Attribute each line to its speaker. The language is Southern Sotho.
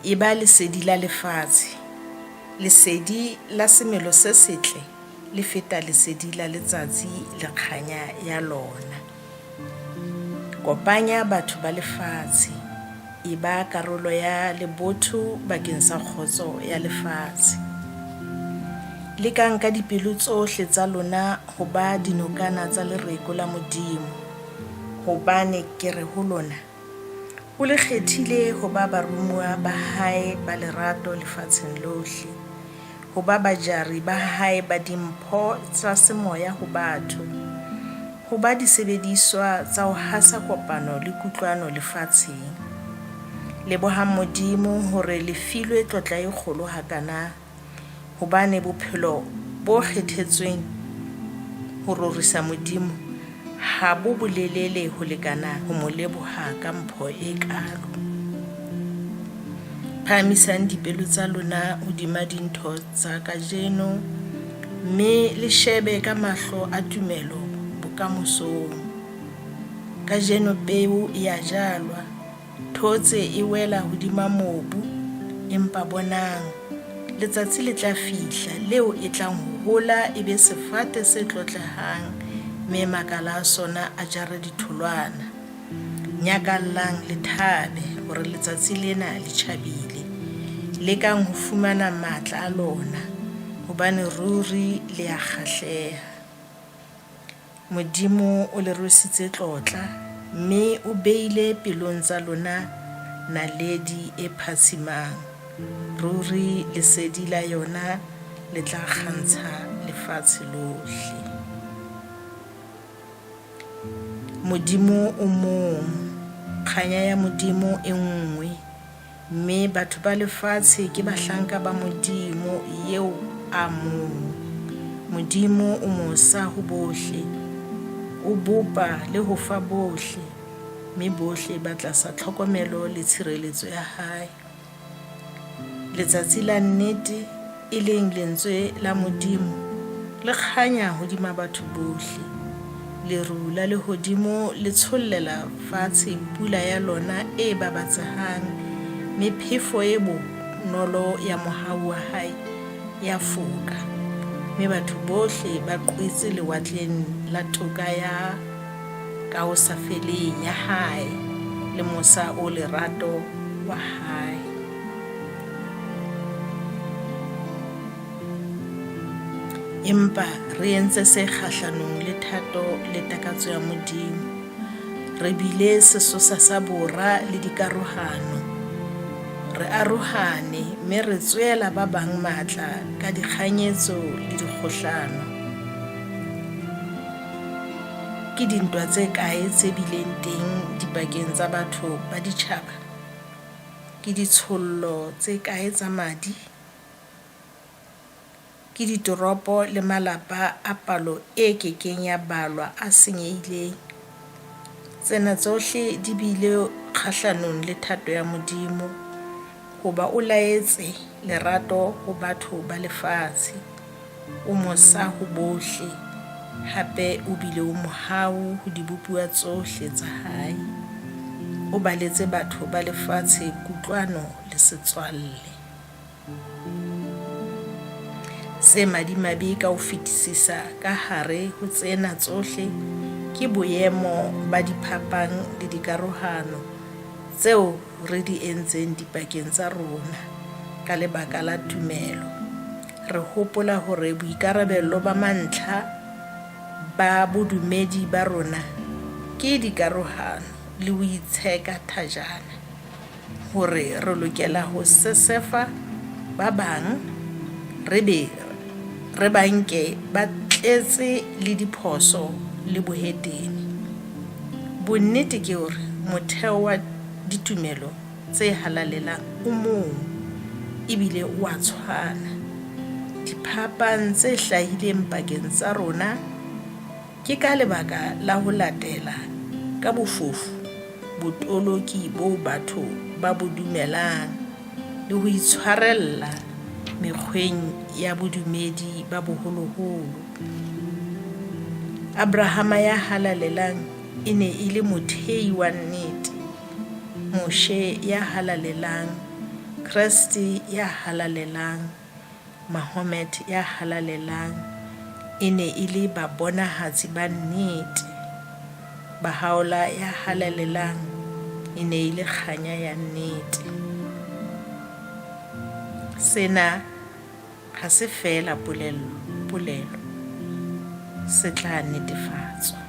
Speaker 1: E ba lesedi la lefatshe. Lesedi la semelo se setle le feta lesedi la letsatsi le kganya ya lona. Kopanya batho ba lefatshe. E ba karolo ya lebotho bakeng sa kgotso ya lefatshe. Lekang ka dipelo tsohle tsa lona ho ba dinokana tsa Lereko la Molimo. Hobane ke re ho lona, o le khethile ho ba barumuoa ba hae ba lerato lefatsheng lohle, ho ba bajari ba hae ba limpho tsa semoea ho batho, ho ba disebediswa tsa ho hasa kopano le kutloano lefatsheng. Lebohang Molimo hore le filwe tlotla e kgolo hakana, hobane bophelo bo kgethetsweng ho rorisa Modimo ha bo bolelele ho lekana ho mo leboha ka mpho e kalo. Phahamisang dipelo tsa lona hodima dintho tsa kajeno, mme le shebe ka mahlo a tumelo bokamosong. Kajeno peo e a jalwa, thotse e wela hodima mobu, empa bonang letsatsi le tla fihla leo e tlang ho hola e be sefate se tlotlehang, mme makala a sona a jare ditholwana. Nyakallang le thabe hore letsatsi lena le tjhabile, lekang ho fumana matla a lona, hobane ruri le a kgahleha. Modimo o le rwesitse tlotla, mme o beile pelong tsa lona naledi e phatsimang. Ruri lesedi la yona le tla kgantsha lefatshe lohle. Modimo o mong, kganya ya Modimo e nngwe, mme batho ba lefatshe ke bahlanka ba Modimo eo a mong. Modimo o mosa ho bohle, o bopa le ho fa bohle, mme bohle ba tlasa tlhokomelo le tshireletso ya hae. Letsatsi la nnete e leng lentswe la Modimo le kganya hodima batho bohle. Leru la lehodimo le tshollela fatshe pula ya lona e babatsehang, mme phefo e bonolo ya mohau wa hae ya foka, mme batho bohle ba qwetse lewatleng la toka ya ka ho sa feleng ya hae le mosa o lerato wa hae. Empa re entse se kgahlanong le thato le takatso ya Modimo. Re bile sesosa sa bora le dikarohano. Re arohane, mme re tswela ba bang matla ka dikganyetso le dikgohlano. Ke dintwa tse kae tse bileng teng dipakeng tsa batho ba ditjhaba? Ke ditshollo tse kae tsa madi? Ke ditoropo le malapa a palo e kekeng ya balwa a senyehileng. Tsena tsohle di bile kgahlanong le thato ya Modimo, hoba o laetse lerato ho batho ba lefatshe, o mosa ho bohle, hape o bile o mohau ho dibopuwa tsohle tsa hae. O baletse batho ba lefatshe kutloano le setswalle. Se madimabe ka ho fetisisa ka hare ho tsena tsohle ke boemo ba diphapang le dikarohano tseo re di entseng dipakeng tsa rona ka lebaka la tumelo. Re hopola hore boikarabello ba mantlha ba bodumedi ba rona ke dikarohano le ho itsheka thajana, hore re lokela ho sesefa ba bang, re be re banke ba tletse le diphoso le bohetene. Bonnete ke hore motheo wa ditumelo tse halalelang o mong, ebile o a tshwana. Diphapang tse hlahileng pakeng tsa rona ke ka lebaka la ho latela ka bofofu botoloki bo batho ba bo dumelang le ho itshwarella mekgweng ya bodumedi ba boholoholo. Abrahama ya halalelang e ne e le mothehi wa nnete, Moshe ya halalelang Kreste ya halalelang, Mahomet ya halalelang, e ne e le babonahatsi ba nnete. Bahaola ya halalelang, e ne e le kganya ya nnete. Sena ha se fela polelo, se tla netefatswa.